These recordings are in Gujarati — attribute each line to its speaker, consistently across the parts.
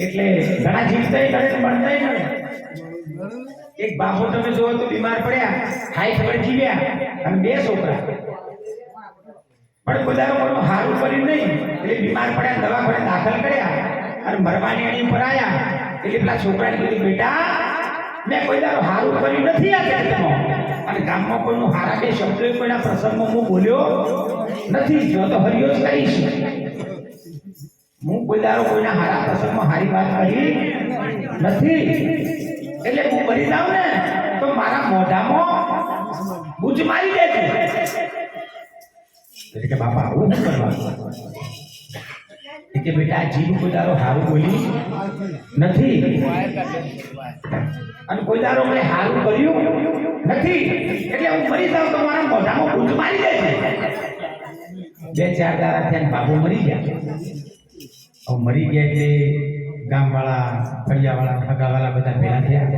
Speaker 1: એટલે ઘણા જીવતાય કરે મળતાય કરે. એક બાપુ તમે જોવો તો બીમાર પડ્યા, હાઈ ખબર જીવ્યા અને 2 છોકરા. પણ બધાનો કોઈનું હારું કર્યું નહીં એટલે બીમાર પડ્યા, દવાખાને દાખલ કર્યા અને મરવાની અણી પર આવ્યા. એટલે પેલા છોકરાને કીધું, બેટા મેં કોઈ દારો હારું કર્યું નથી આ જગતમાં, અને ગામમાં કોઈનું હારા 2 શબ્દો કોઈના પ્રસંગમાં હું બોલ્યો નથી. જો તો હરિયો જ કહીશ, હું કોઈ દારો કોઈના હારા પ્રસંગમાં હારી વાત કરી નથી. એટલે હું મરી જાઉં ને તો મારા મોઢામાં બૂચ મારી દેજો. એટલે કે બાપા આવું શું કરવાનું? કે બેટા જીવ કોઈ દારો હારું બોલી નથી અને કોઈ દારો મેં હારું કર્યું નથી, એટલે હું મરી જાઉં તો મારા મોઢામાં બૂચ મારી દેજો. 2-4 દાડા થયા બાપુ મરી ગયા. હવે મરી ગયા એટલે ગામવાળા, ફળિયાવાળા, ફગાવાળા બધા ભેગા થયા.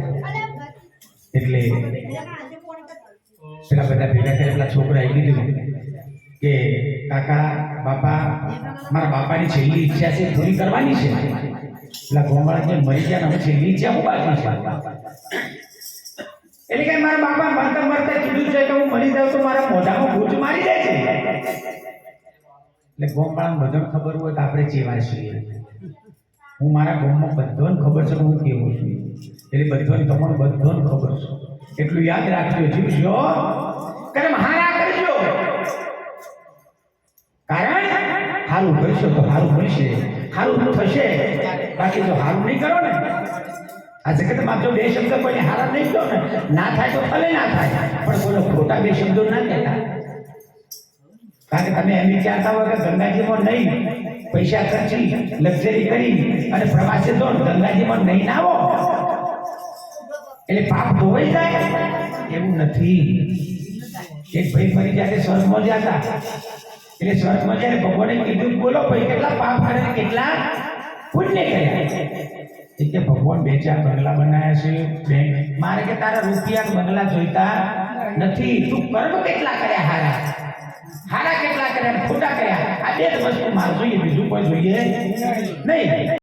Speaker 1: એટલે પેલા બધા ભેગા થયા. પેલા છોકરાએ કીધું કે કાકા બાપા, મારા બાપાની છેલ્લી ઈચ્છા છે પૂરી કરવાની છે. પેલા ગોમવાળા જે મરી ગયા ને છેલ્લી ઈચ્છા હું બાકી છે. એટલે કે મારા બાપા મરતા મરતા કીધું છે કે હું મરી જાઉં તો મારા મોઢામાં ભૂચ મારી દે છે. એટલે ગોમવાળાને બધાને ખબર હોય કે આપણે ચેવા છીએ. હું મારા ગામમાં બધાને ખબર છે કે હું કેવો છું. એટલે બધાને તમારું બધાને ખબર છે. એટલું યાદ રાખજો, જીવજો કર્મ હારા કરજો. કારણ હારું કરશો તો હારું મળશે, હારું થશે. બાકી જો હારું નહીં કરો ને, આ જગતમાં જો 2 શબ્દ કોઈને હારા નહીં કહો ને, ના થાય તો ભલે ના થાય, પણ કોઈનો ખોટા 2 શબ્દો ના કહેતા. કારણ કે તમે એમ વિચારતા હોય કે ગંગાજીમાં નહીં પૈસા ખર્ચી લક્ઝરી કરી અને પ્રવાસે જો ગંગાજીમાં નહીં ના આવો એટલે પાપ ધોવાઈ જાય, એવું નથી. એક ભાઈ ફરી જ્યારે સ્વર્ગમાં જતા, એટલે સ્વર્ગમાં જ્યારે ભગવાને કીધું બોલો ભાઈ કેટલા પાપ કર્યા કેટલા પુણ્ય કર્યા. કે ભગવાન 2-4 બંગલા બનાવ્યા છે, મારે કે તારા રૂપિયા બંગલા જોઈતા નથી, તું કર્મ કેટલા કર્યા હારા, હારા કેટલા કર્યા ખોટા કર્યા, આ 2 જ વસ્તુ મારે જોઈએ, બીજું કોઈ જોઈએ નહીં.